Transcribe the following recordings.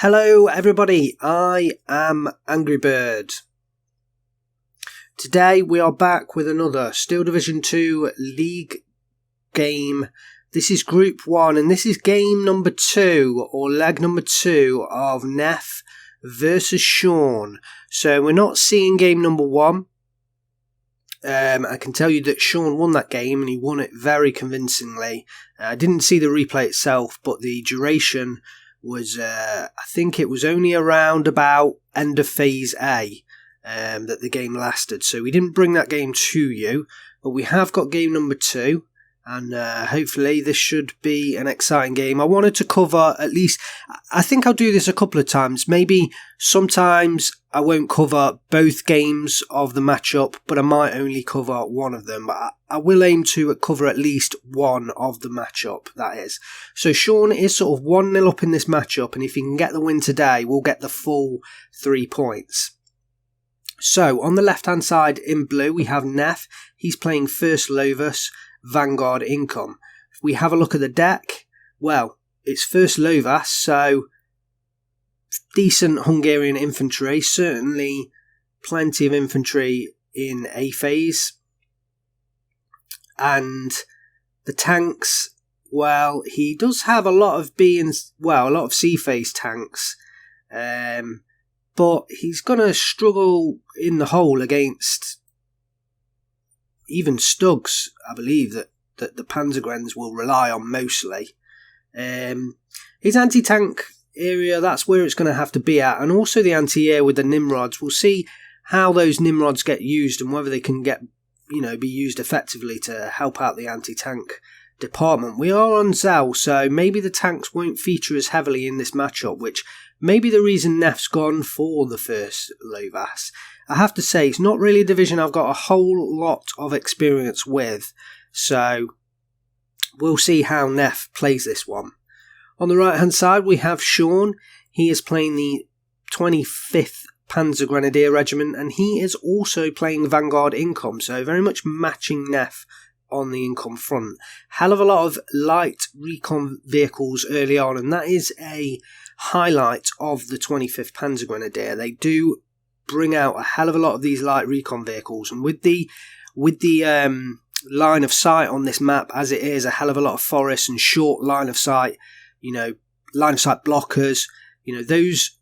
Hello everybody, I am Angry Bird. Today we are back with another Steel Division 2 League game. This is Group 1 and this is game number 2 or leg number 2 of Gnef versus Shaun. So we're not seeing game number 1. I can tell you that Shaun won that game and he won it very convincingly. I didn't see the replay itself, but the duration was, I think it was only around about end of phase A that the game lasted. So we didn't bring that game to you, but we have got game number 2. And hopefully this should be an exciting game. I wanted to cover at least, I think I'll do this a couple of times. Maybe sometimes I won't cover both games of the matchup, but I might only cover one of them. But I will aim to cover at least one of the matchup, that is. So Shaun is sort of 1-0 up in this matchup, and if he can get the win today, we'll get the full 3 points. So on the left-hand side in blue, we have Gnef. He's playing First Lovas, Vanguard Income. If we have a look at the deck, well, it's First Lovas, so decent Hungarian infantry, certainly plenty of infantry in A phase. And the tanks, well, he does have a lot of a lot of C phase tanks, but he's going to struggle in the hole against even Stugs, I believe, that the Panzergrens will rely on mostly. His anti-tank area, that's where it's going to have to be at, and also the anti-air with the Nimrods. We'll see how those Nimrods get used and whether they can be used effectively to help out the anti-tank department. We are on Zell, so maybe the tanks won't feature as heavily in this matchup, which may be the reason Gnef's gone for the First Lovas. I have to say, it's not really a division I've got a whole lot of experience with, so we'll see how Gnef plays this one. On the right hand side we have Shaun. He is playing the 25th Panzer Grenadier Regiment, and he is also playing Vanguard Income, so very much matching Gnef on the income front. Hell of a lot of light recon vehicles early on, and that is a highlight of the 25th Panzer Grenadier. They do bring out a hell of a lot of these light recon vehicles, and with the line of sight on this map as it is, a hell of a lot of forest and short line of sight, line of sight blockers, those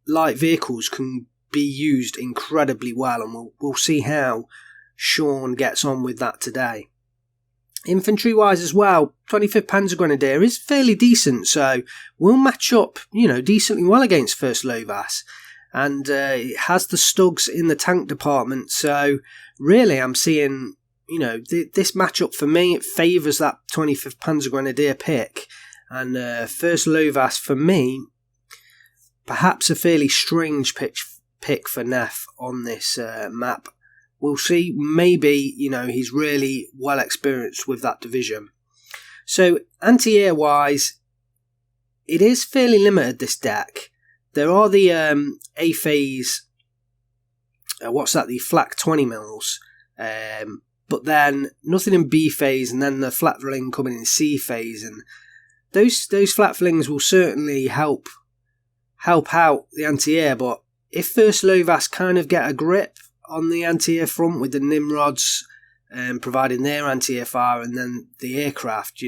light vehicles can be used incredibly well, and we'll see how Shaun gets on with that today. Infantry wise as well, 25th Panzer Grenadier is fairly decent, so we'll match up decently well against First Lovas. And it has the Stugs in the tank department, so really I'm seeing, this matchup for me, it favours that 25th Panzer Grenadier pick, and First Lovas for me, perhaps a fairly strange pick for Gnef on this map. We'll see, maybe, he's really well experienced with that division. So anti-air wise, it is fairly limited, this deck. There are the A phase, the flak 20 mils, but then nothing in B phase, and then the flat fling coming in C phase, and those flat flings will certainly help out the anti-air. But if First Lovas kind of get a grip on the anti-air front with the Nimrods providing their anti-air fire, and then the aircraft,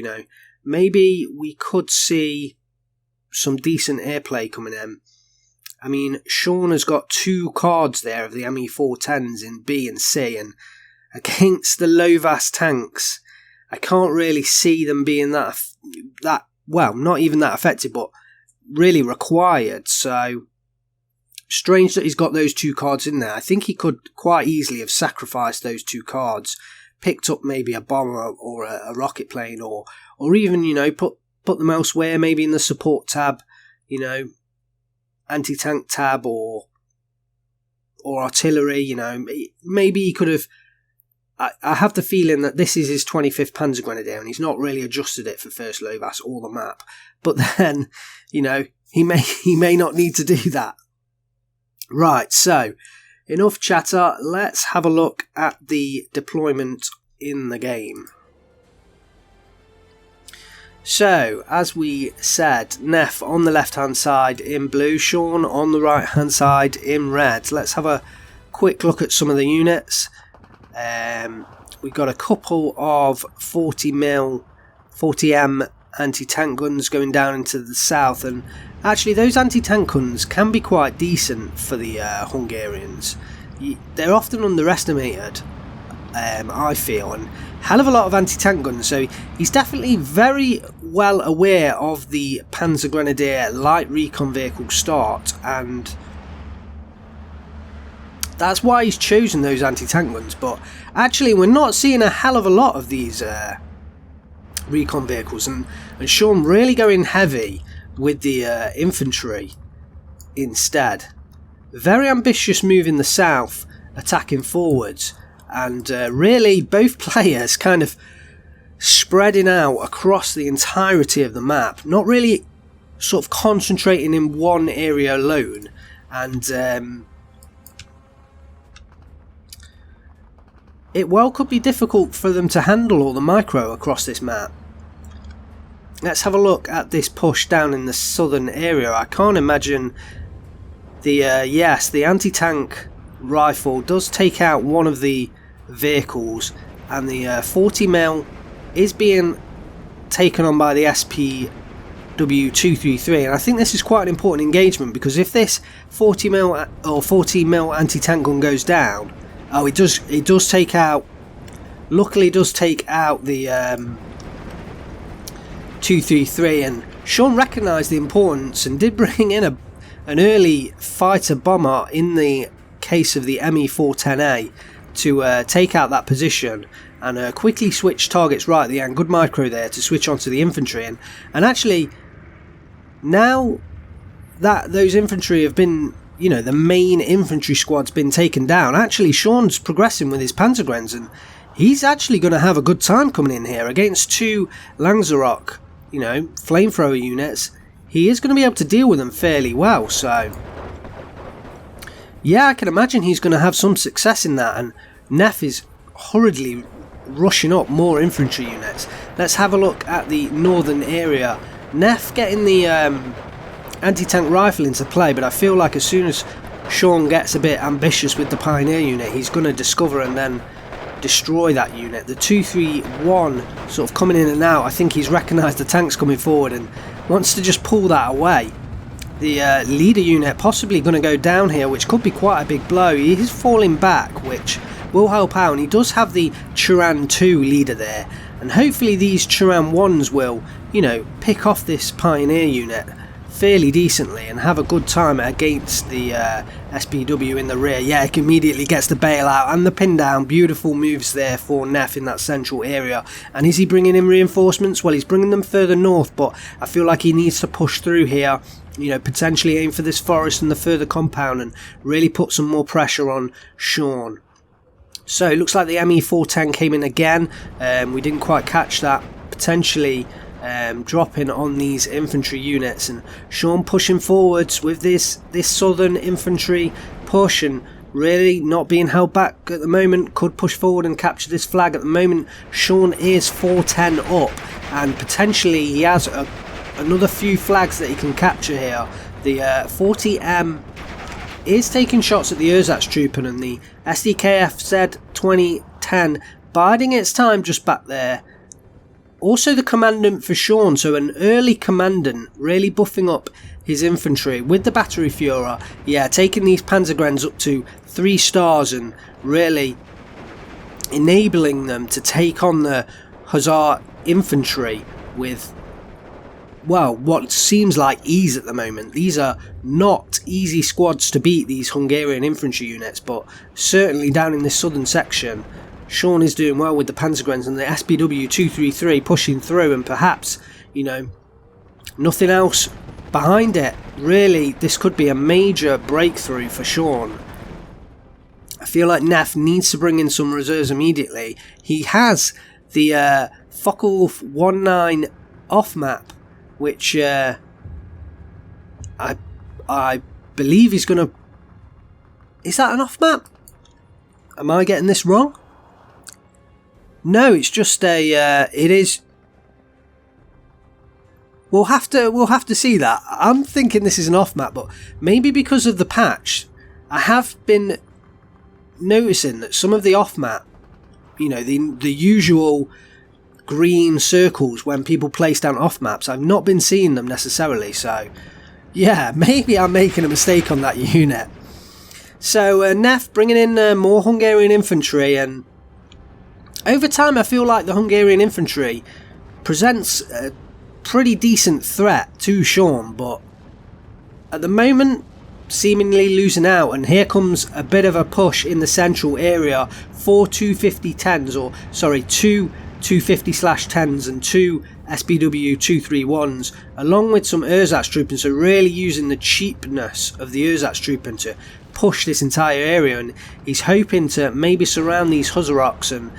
maybe we could see some decent airplay coming in. I mean, Shaun has got 2 cards there of the ME410s in B and C, and against the Lovas tanks, I can't really see them being that not even that effective, but really required. So strange that he's got those 2 cards in there. I think he could quite easily have sacrificed those 2 cards, picked up maybe a bomber or a rocket plane, or even put them elsewhere, maybe in the support tab, anti-tank tab or artillery. Maybe he could have. I have the feeling that this is his 25th Panzer Grenadier, and he's not really adjusted it for First Lovas or the map. But then, he may not need to do that. Right, so enough chatter. Let's have a look at the deployment in the game. So, as we said, Gnef on the left hand side in blue, Shaun on the right hand side in red. Let's have a quick look at some of the units. We've got a couple of 40M anti-tank guns going down into the south, and actually those anti-tank guns can be quite decent for the Hungarians. They're often underestimated, I feel, and hell of a lot of anti-tank guns, so he's definitely very well aware of the Panzer Grenadier light recon vehicle start, and that's why he's chosen those anti-tank guns. But actually we're not seeing a hell of a lot of these recon vehicles, and Shaun really going heavy with the infantry instead. Very ambitious move in the south, attacking forwards, and really both players kind of spreading out across the entirety of the map, not really sort of concentrating in one area alone, and it well could be difficult for them to handle all the micro across this map. Let's have a look at this push down in the southern area. I can't imagine the yes, the anti-tank rifle does take out one of the vehicles, and the 40mm is being taken on by the SPW233, and I think this is quite an important engagement, because if this 40mm or 40mm anti-tank gun goes down, oh, it does take out, luckily it does take out the 233, and Shaun recognised the importance and did bring in an early fighter bomber in the case of the ME410A to take out that position, and quickly switch targets right at the end. Good micro there to switch onto the infantry, and actually now that those infantry have been, you know, the main infantry squad's been taken down, actually Shaun's progressing with his Panzergrens, and he's actually going to have a good time coming in here against two Lanzarote, you know, flamethrower units. He is going to be able to deal with them fairly well, so yeah, I can imagine he's going to have some success in that, and Gnef is hurriedly rushing up more infantry units. Let's have a look at the northern area. Gnef getting the anti-tank rifle into play, but I feel like as soon as Shaun gets a bit ambitious with the Pioneer unit, he's going to discover and then destroy that unit. The 231 sort of coming in and out, I think he's recognised the tanks coming forward and wants to just pull that away. The leader unit possibly going to go down here, which could be quite a big blow. He is falling back, which will help out, and he does have the Turan 2 leader there, and hopefully these Turan 1s will, you know, pick off this Pioneer unit fairly decently and have a good time against the SPW in the rear. Yeah, he immediately gets the bailout and the pin down. Beautiful moves there for Gnef in that central area. And is he bringing in reinforcements? Well, he's bringing them further north, but I feel like he needs to push through here, you know, potentially aim for this forest and the further compound and really put some more pressure on Shaun. So it looks like the ME410 came in again. We didn't quite catch that, potentially dropping on these infantry units, and Shaun pushing forwards with this southern infantry push and really not being held back at the moment. Could push forward and capture this flag. At the moment Shaun is 410 up, and potentially he has another few flags that he can capture here. The 40M is taking shots at the Ersatztruppen, and the SDKF Z2010 biding its time just back there. Also the commandant for Shaun, so an early commandant really buffing up his infantry with the battery Führer. Yeah, taking these Panzergrens up to 3 stars and really enabling them to take on the Hussar infantry with, well, what seems like ease at the moment. These are not easy squads to beat, these Hungarian infantry units, but certainly down in this southern section Shaun is doing well with the Panzergrens, and the SPW233 pushing through, and perhaps, you know, nothing else behind it. Really, this could be a major breakthrough for Shaun. I feel like Gnef needs to bring in some reserves immediately. He has the Focke-Wulf 19 off map, which I believe he's going to... Is that an off map? Am I getting this wrong? No, it's just a, it is, we'll have to see that. I'm thinking this is an off map, but maybe because of the patch, I have been noticing that some of the off map, you know, the usual green circles when people place down off maps, I've not been seeing them necessarily. So yeah, maybe I'm making a mistake on that unit. So Gnef bringing in more Hungarian infantry, and over time I feel like the Hungarian infantry presents a pretty decent threat to Shaun, but at the moment seemingly losing out. And here comes a bit of a push in the central area for 250-10s, or sorry, two 250/10s and two SPW 231s, along with some Ersatztruppen, so really using the cheapness of the Ersatztruppen to push this entire area. And he's hoping to maybe surround these Huzaroks and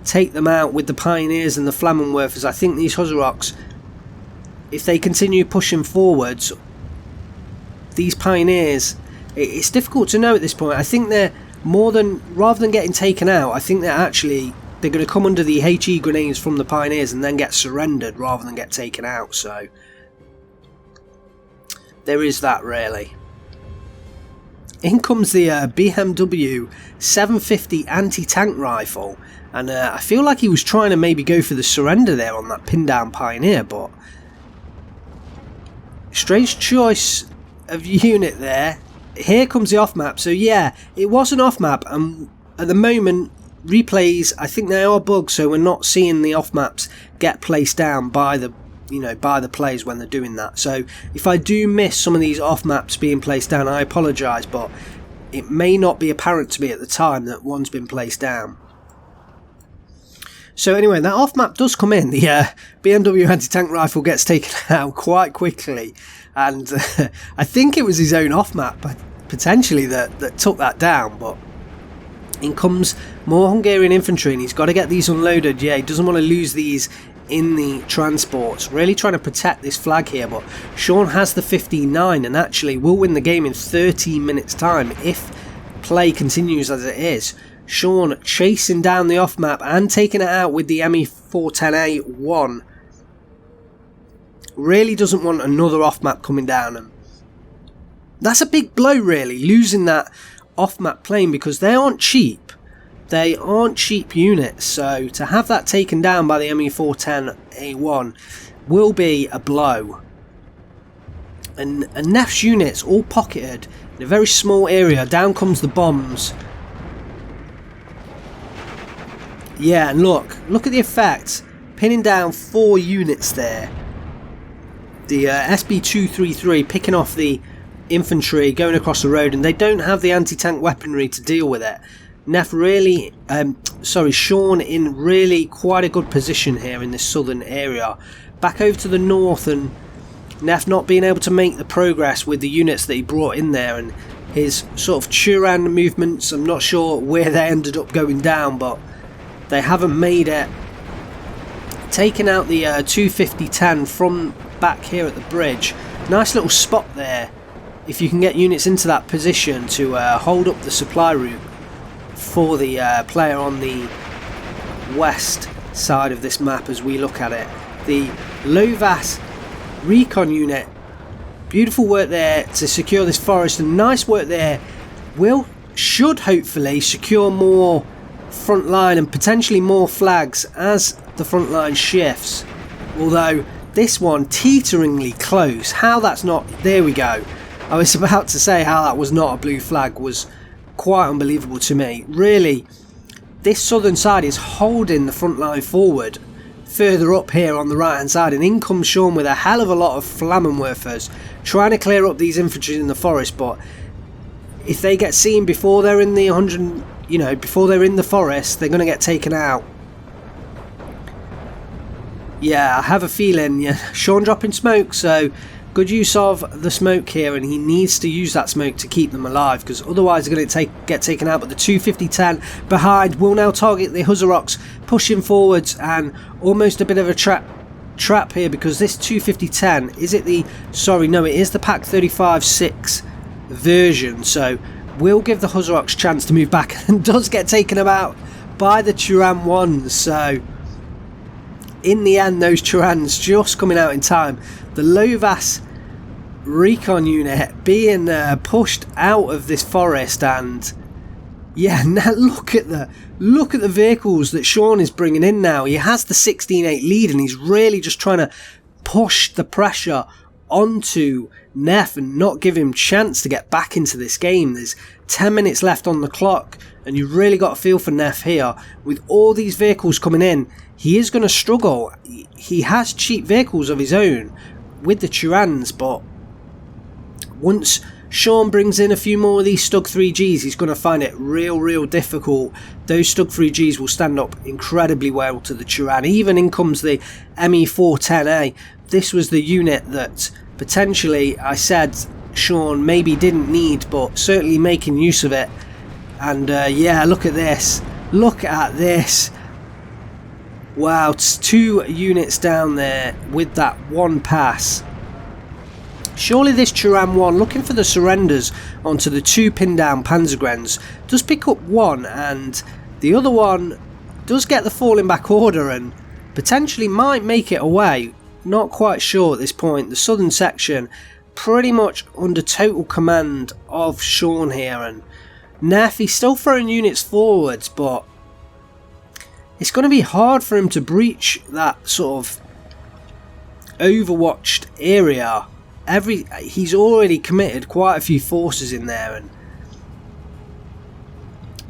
take them out with the Pioneers and the Flammenwerfers. I think these Huzaroks, if they continue pushing forwards, these Pioneers, it's difficult to know at this point. I think they're rather than getting taken out, I think they're going to come under the HE grenades from the Pioneers and then get surrendered rather than get taken out. So there is that, really. In comes the BMW 750 anti-tank rifle, and I feel like he was trying to maybe go for the surrender there on that pin down Pioneer, but strange choice of unit there. Here comes the off map. So yeah, it was an off map, and at the moment replays, I think they are bugged, so we're not seeing the off maps get placed down by the players when they're doing that. So if I do miss some of these off maps being placed down, I apologise, but it may not be apparent to me at the time that one's been placed down. So anyway, that off map does come in. The BMW anti-tank rifle gets taken out quite quickly, and I think it was his own off map potentially that took that down. But in comes more Hungarian infantry, and he's got to get these unloaded. Yeah, he doesn't want to lose these in the transports. Really trying to protect this flag here, but Shaun has the 15-9 and actually will win the game in 13 minutes time if play continues as it is. Shaun chasing down the off map and taking it out with the ME410A1. Really doesn't want another off map coming down, and that's a big blow, really, losing that off map plane, because they aren't cheap. They aren't cheap units, so to have that taken down by the ME410A1 will be a blow. And Gnef's units all pocketed in a very small area. Down comes the bombs. Yeah, and look at the effect. Pinning down 4 units there. The SB233 picking off the infantry going across the road, and they don't have the anti-tank weaponry to deal with it. Shaun in really quite a good position here in this southern area. Back over to the north, and Gnef not being able to make the progress with the units that he brought in there, and his sort of Turan movements, I'm not sure where they ended up going down, but they haven't made it. Taking out the 250-10 from back here at the bridge. Nice little spot there if you can get units into that position to hold up the supply route for the player on the west side of this map as we look at it. The Lovas recon unit, beautiful work there to secure this forest, and nice work there should hopefully secure more front line and potentially more flags as the front line shifts. Although this one teeteringly close. How that's not, there we go. I was about to say how that was not a blue flag was quite unbelievable to me. Really, this southern side is holding the front line forward further up here on the right hand side, and in comes Shaun with a hell of a lot of Flammenwerfers trying to clear up these infantry in the forest. But if they get seen before they're in the 100, before they're in the forest, they're going to get taken out. Yeah, I have a feeling, Shaun dropping smoke, so good use of the smoke here, and he needs to use that smoke to keep them alive, because otherwise they're going to get taken out. But the 250-10 behind will now target the Huzaroks, pushing forwards, and almost a bit of a trap here, because this 250-10, is it the, sorry, no, it is the Pak 35-6 version, so will give the Huzaroks chance to move back, and does get taken about by the Turan 1s, so in the end, those Turans just coming out in time. The Lovas recon unit being pushed out of this forest, and yeah, now look at the vehicles that Shaun is bringing in now. He has the 16-8 lead, and he's really just trying to push the pressure onto Gnef and not give him chance to get back into this game. There's 10 minutes left on the clock, and you've really got a feel for Gnef here. With all these vehicles coming in, he is going to struggle. He has cheap vehicles of his own with the Turans, but once Shaun brings in a few more of these Stug 3Gs, he's going to find it real difficult. Those Stug 3Gs will stand up incredibly well to the Turan. Even in comes the ME410A. This was the unit that potentially I said Shaun maybe didn't need, but certainly making use of it. And yeah, look at this. Look at this. Wow, it's 2 units down there with that one pass. Surely this Turan 1, looking for the surrenders onto the 2 pinned down Panzergrens, does pick up one, and the other one does get the falling back order and potentially might make it away. Not quite sure at this point. The southern section pretty much under total command of Shaun here, and Gnef, he's still throwing units forwards, but it's going to be hard for him to breach that sort of overwatched area. He's already committed quite a few forces in there, and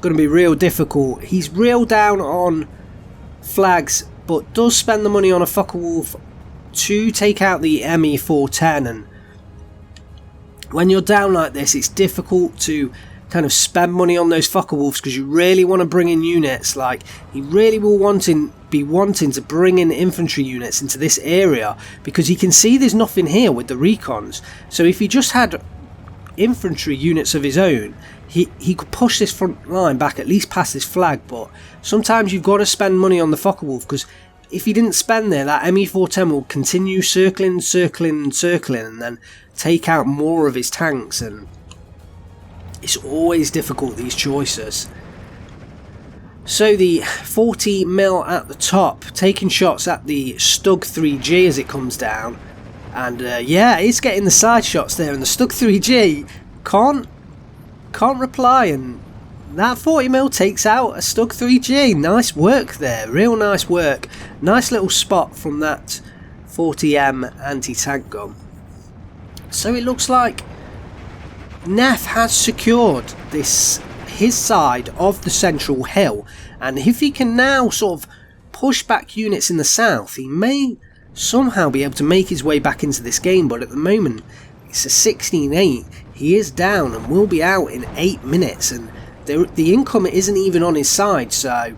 going to be real difficult. He's real down on flags, but does spend the money on a Focke-Wulf to take out the ME410. And when you're down like this, it's difficult to kind of spend money on those Focke-Wulfs, because you really want to bring in units. Like, he really will be wanting to bring in infantry units into this area, because he can see there's nothing here with the recons. So if he just had infantry units of his own, he could push this front line back at least past this flag. But sometimes you've got to spend money on the Focke-Wulf, because if he didn't spend there, that ME410 will continue circling, and then take out more of his tanks, and it's always difficult, these choices. So the 40mm at the top, taking shots at the Stug 3G as it comes down, and yeah, it's getting the side shots there, and the Stug 3G can't reply, and that 40mm takes out a Stug 3G. Nice work there, real nice work. Nice little spot from that 40M anti-tank gun. So it looks like Gnef has secured his side of the central hill, and if he can now sort of push back units in the south, he may somehow be able to make his way back into this game. But at the moment, it's a 16-8. He is down and will be out in 8 minutes, and the income isn't even on his side. So,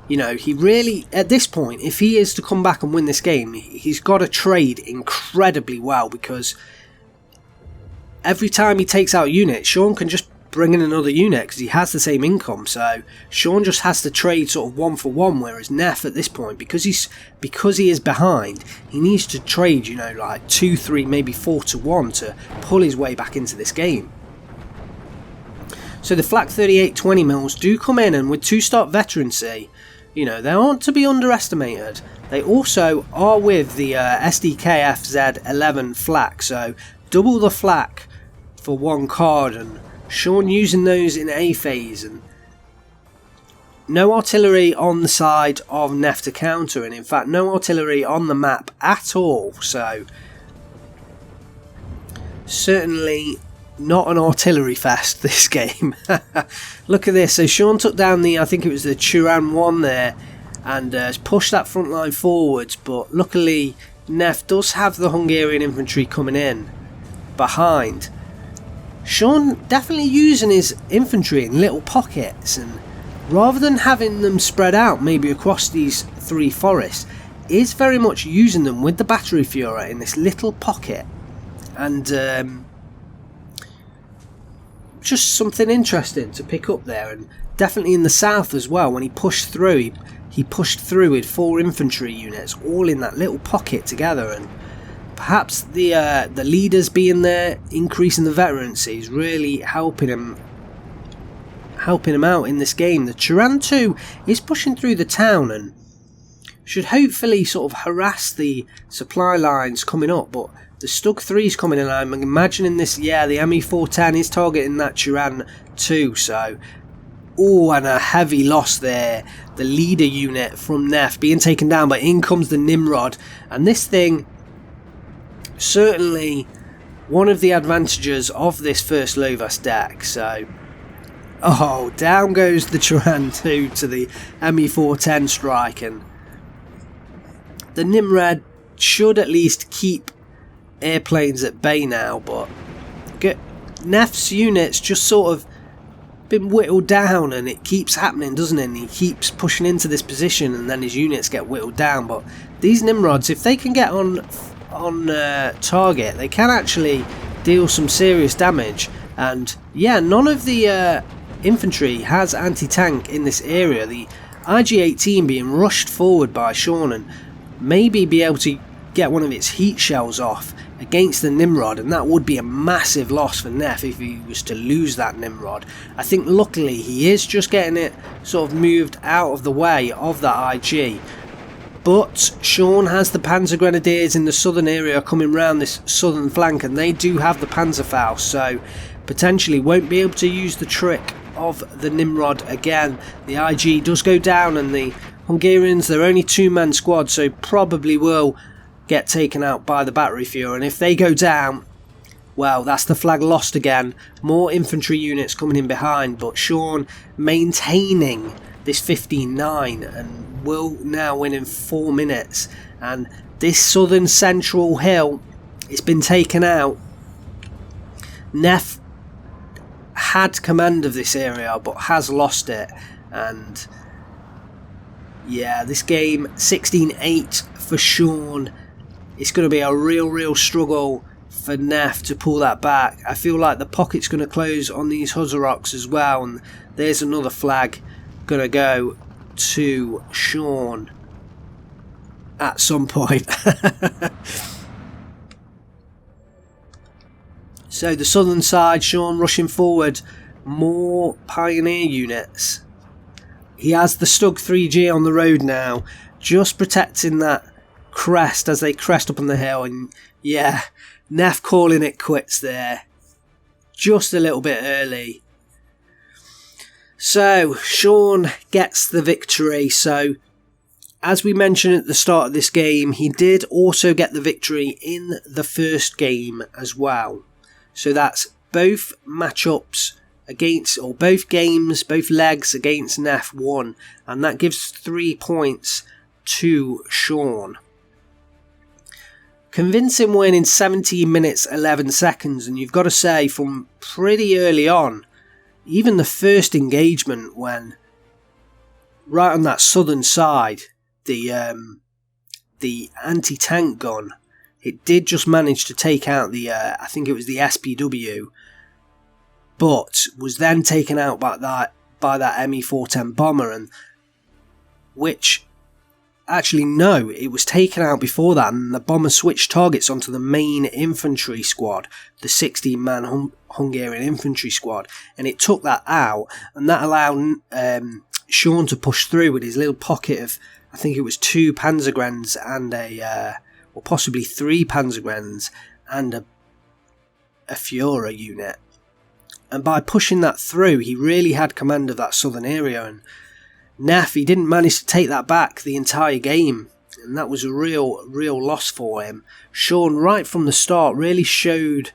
you know, he really, at this point, if he is to come back and win this game, he's got to trade incredibly well, because every time he takes out units, Shaun can just bring in another unit because he has the same income. So Shaun just has to trade sort of 1 for 1, whereas Gnef at this point, because he is behind, he needs to trade, you know, like 2, 3, maybe 4 to 1 to pull his way back into this game. So the Flak 38 20mm do come in, and with 2-star veterancy, you know, they aren't to be underestimated. They also are with the SDKF Z11 flak, so double the flak for 1 card, and Shaun using those in A phase, and no artillery on the side of Gnef to counter, and in fact no artillery on the map at all. So certainly not an artillery fest, this game. Look at this. So Shaun took down I think it was the Turan 1 there, and pushed that front line forwards, but luckily Gnef does have the Hungarian infantry coming in behind. Shaun definitely using his infantry in little pockets, and rather than having them spread out maybe across these 3 forests, is very much using them with the battery Führer in this little pocket. And just something interesting to pick up there. And definitely in the south as well, when he pushed through, he pushed through with 4 infantry units all in that little pocket together, and perhaps the leaders being there, increasing the veterancy, is really helping him out in this game. The Turan 2 is pushing through the town, and should hopefully sort of harass the supply lines coming up, but the Stug 3's coming in. I'm imagining this, yeah, the ME410 is targeting that Turan too, so... Oh, and a heavy loss there. The leader unit from Gnef being taken down, but in comes the Nimrod. And this thing, certainly one of the advantages of this first Lovas deck, so... Oh, down goes the Turan 2 to the ME410 strike, and the Nimrod should at least keep airplanes at bay now, but Gnef's units just sort of been whittled down, and it keeps happening, doesn't it? And he keeps pushing into this position, and then his units get whittled down. But these Nimrods, if they can get on target, they can actually deal some serious damage. And yeah, none of the infantry has anti-tank in this area. The IG-18 being rushed forward by Shaun and maybe be able to get one of its heat shells off against the Nimrod, and that would be a massive loss for Gnef if he was to lose that Nimrod. I think luckily he is just getting it sort of moved out of the way of that IG. But Shaun has the Panzer Grenadiers in the southern area coming round this southern flank, and they do have the Panzerfaust, so potentially won't be able to use the trick of the Nimrod again. The IG does go down, and the Hungarians, they're only two-man squad, so probably will get taken out by the battery fuel. And if they go down, well, that's the flag lost again. More infantry units coming in behind, but Shaun maintaining this 15-9 and will now win in 4 minutes. And this southern central hill, it's been taken out. Gnef had command of this area but has lost it, and yeah, this game 16-8 for Shaun. It's going to be a real struggle for Gnef to pull that back. I feel like the pocket's going to close on these Huzaroks as well, and there's another flag going to go to Shaun at some point. So the southern side, Shaun rushing forward, more Pioneer units. He has the Stug 3G on the road now, just protecting that crest as they crest up on the hill. And yeah, Gnef calling it quits there, just a little bit early. So Shaun gets the victory. So as we mentioned at the start of this game, he did also get the victory in the first game as well. So that's both matchups against, or both games, both legs against Gnef won, and that gives 3 points to Shaun. Convincing win in 17 minutes 11 seconds, and you've got to say from pretty early on, even the first engagement when right on that southern side, the anti-tank gun, it did just manage to take out the, I think it was the SPW, but was then taken out by that ME410 bomber, and which, actually no, it was taken out before that, and the bomber switched targets onto the main infantry squad, the 16-man Hungarian infantry squad, and it took that out, and that allowed Shaun to push through with his little pocket of, I think it was 2 Panzergrens and or possibly 3 Panzergrens and a Führer unit. And by pushing that through, he really had command of that southern area, and Gnef, he didn't manage to take that back the entire game, and that was a real loss for him. Shaun, right from the start, really showed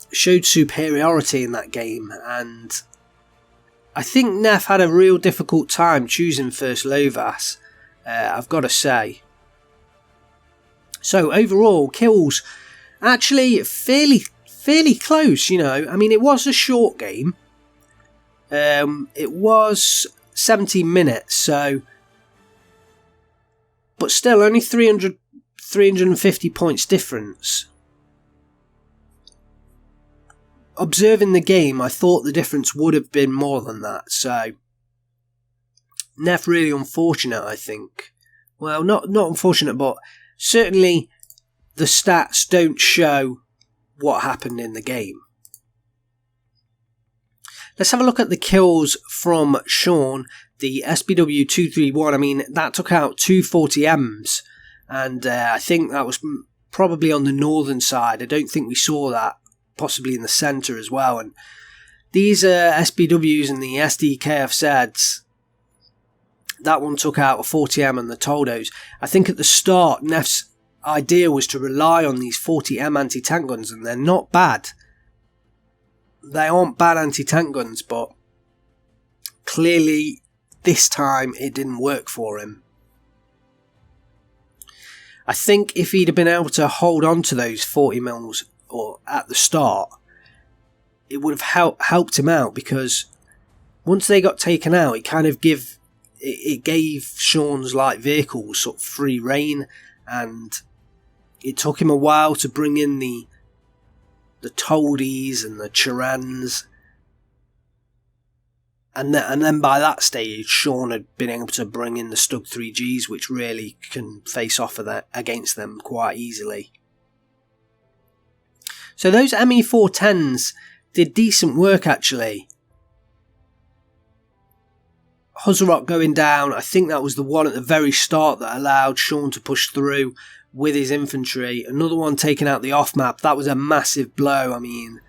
superiority in that game, and I think Gnef had a real difficult time choosing first Lovas, I've got to say. So overall, kills actually fairly close, you know. I mean, it was a short game. It was 17 minutes, so, but still only 350 points difference. Observing the game, I thought the difference would have been more than that, so Gnef really unfortunate, I think. Well, not unfortunate, but certainly the stats don't show what happened in the game. Let's have a look at the kills from Shaun. the SBW 231, I mean, that took out two 40Ms, and I think that was probably on the northern side. I don't think we saw that, possibly in the centre as well. And these SBWs and the SDKFZs, that one took out a 40M and the Toldos. I think at the start, Gnef's idea was to rely on these 40M anti-tank guns, and they're not bad. They aren't bad anti-tank guns, but clearly this time it didn't work for him. I think if he'd have been able to hold on to those 40mm or at the start, it would have helped him out, because once they got taken out, it gave Shaun's light vehicles sort of free rein, and it took him a while to bring in the Toldies and the Chirans. And then by that stage, Shaun had been able to bring in the Stug 3Gs, which really can face off against them quite easily. So those ME410s did decent work, actually. Huzarok going down, I think that was the one at the very start that allowed Shaun to push through with his infantry. Another one taking out the off-map, that was a massive blow. I mean,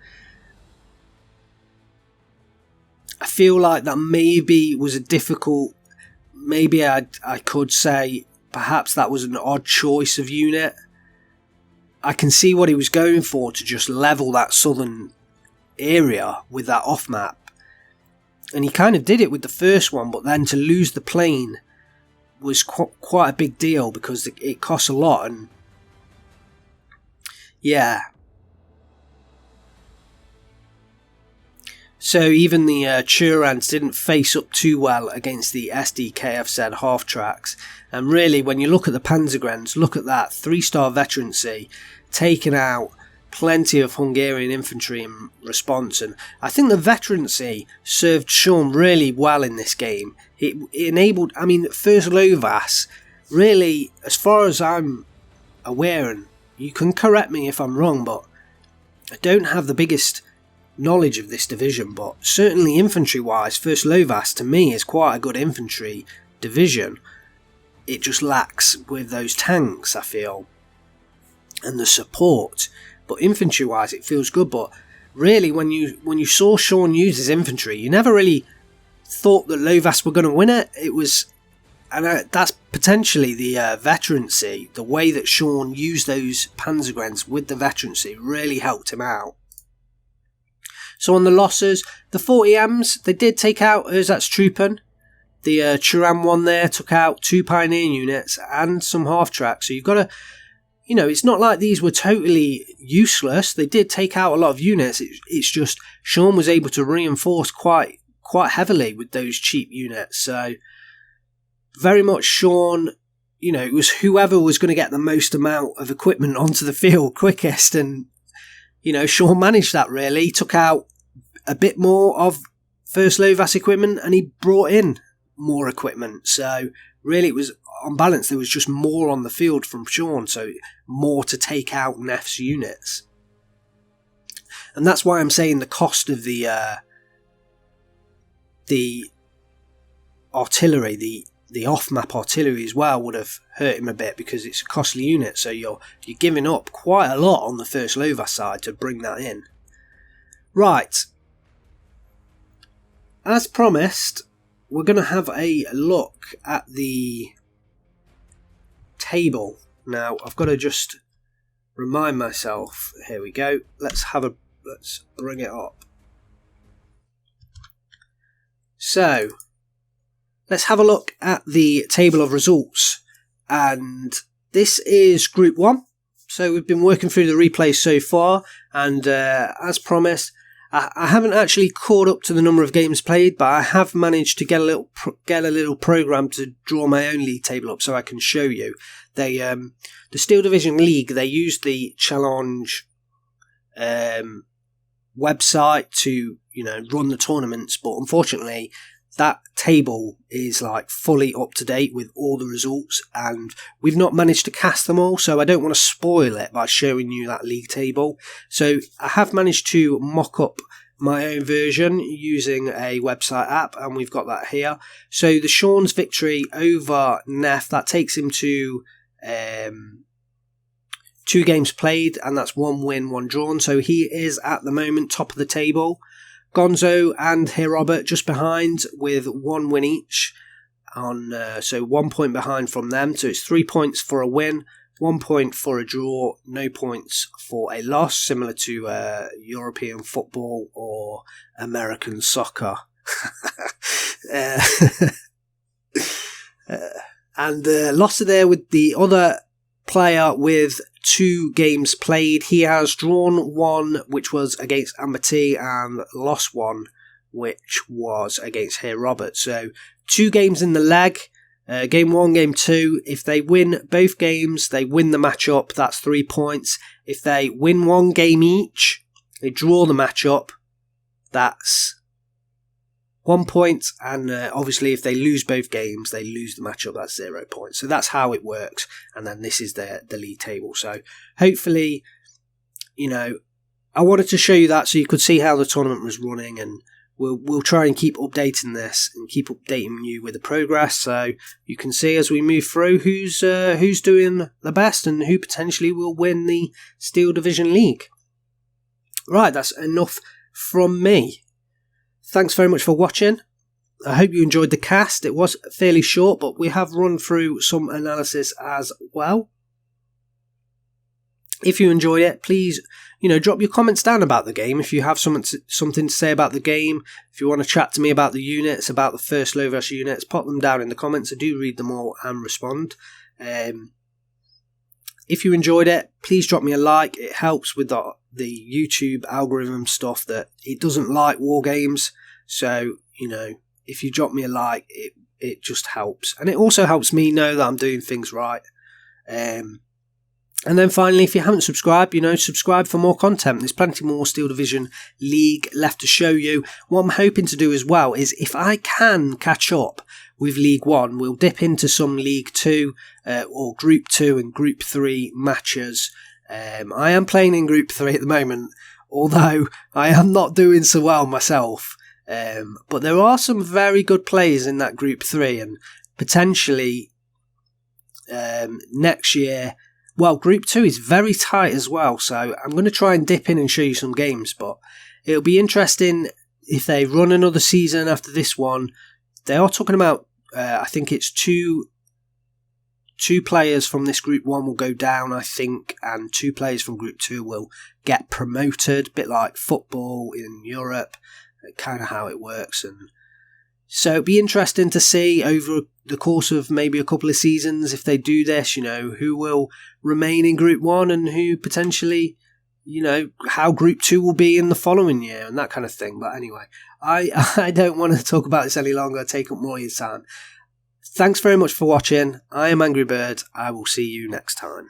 I feel like that maybe was a difficult, maybe I could say perhaps that was an odd choice of unit. I can see what he was going for, to just level that southern area with that off-map. And he kind of did it with the first one, but then to lose the plane was quite a big deal, because it costs a lot. And yeah. So even the Churans didn't face up too well against the SDKFZ half-tracks. And really, when you look at the Panzergrenz, look at that 3-star veterancy, taking out plenty of Hungarian infantry in response. And I think the veterancy served Shaun really well in this game. It enabled, I mean, First Lovas, really, as far as I'm aware, and you can correct me if I'm wrong, but I don't have the biggest knowledge of this division, but certainly infantry-wise, First Lovas to me is quite a good infantry division. It just lacks with those tanks, I feel, and the support. But infantry-wise, it feels good. But really, when you saw Shaun use his infantry, you never really thought that Lovas were going to win it. It was, and that's potentially the veterancy. The way that Shaun used those Panzergrenz with the veterancy really helped him out. So on the losses, the 40Ms, they did take out Ersatztruppen. The Chiran one there took out 2 Pioneer units and some half-tracks. So you've got to, you know, it's not like these were totally useless. They did take out a lot of units. It's just Shaun was able to reinforce quite heavily with those cheap units. So very much Shaun, you know, it was whoever was going to get the most amount of equipment onto the field quickest. And, you know, Shaun managed that really. He took out a bit more of First Lovas equipment and he brought in more equipment. So really it was, on balance, there was just more on the field from Shaun, so more to take out Gnef's units. And that's why I'm saying the cost of the artillery, the off-map artillery as well, would have hurt him a bit, because it's a costly unit, so you're giving up quite a lot on the First Lovas side to bring that in. Right. As promised, we're going to have a look at the table. Now, I've got to just remind myself. Here we go. Let's bring it up. So, let's have a look at the table of results. And this is Group 1. So we've been working through the replays so far, and as promised, I haven't actually caught up to the number of games played, but I have managed to get a little program to draw my own league table up so I can show you. They the Steel Division League, they used the Challenge website to, you know, run the tournaments, but unfortunately that table is like fully up to date with all the results, and we've not managed to cast them all, so I don't want to spoil it by showing you that league table. So I have managed to mock up my own version using a website app, and we've got that here. So the Shaun's victory over Gnef, that takes him to 2 games played, and that's 1 win, 1 drawn. So he is at the moment top of the table. Gonzo and Robert just behind with 1 win each, so 1 point behind from them. So it's 3 points for a win, 1 point for a draw, no points for a loss, similar to European football or American soccer. And lost there with the other player with 2 games played. He has drawn 1, which was against Amber T, and lost 1, which was against Robert. So 2 games in the leg. Game 1, game 2. If they win both games, they win the matchup. That's 3 points. If they win 1 game each, they draw the matchup. That's 1 point, and obviously if they lose both games, they lose the matchup, that's 0 points. So that's how it works, and then this is the league table. So hopefully, I wanted to show you that so you could see how the tournament was running, and we'll try and keep updating this and keep updating you with the progress, so you can see as we move through who's doing the best and who potentially will win the Steel Division League. Right, that's enough from me. Thanks very much for watching. I hope you enjoyed the cast. It was fairly short, but we have run through some analysis as well. If you enjoyed it, please, drop your comments down about the game. If you have something to say about the game, if you want to chat to me about the units, about the first low versus units, pop them down in the comments. I do read them all and respond. If you enjoyed it, please drop me a like. It helps with the YouTube algorithm stuff that it doesn't like war games. So, if you drop me a like, it just helps. And it also helps me know that I'm doing things right. And then finally, if you haven't subscribed, subscribe for more content. There's plenty more Steel Division League left to show you. What I'm hoping to do as well is, if I can catch up with League 1, we'll dip into some League 2 or Group 2 and Group 3 matches. I am playing in Group 3 at the moment, although I am not doing so well myself. But there are some very good players in that Group 3, and potentially next year, well, Group 2 is very tight as well, so I'm going to try and dip in and show you some games, but it'll be interesting if they run another season after this one. They are talking about, I think it's two players from this Group 1 will go down, I think, and 2 players from Group 2 will get promoted, a bit like football in Europe, kind of how it works. And so it'd be interesting to see over the course of maybe a couple of seasons, if they do this, who will remain in Group 1 and who potentially, how Group 2 will be in the following year and that kind of thing. But anyway, I don't want to talk about this any longer, take up more of your time. Thanks very much for watching. I am Angry Bird. I will see you next time.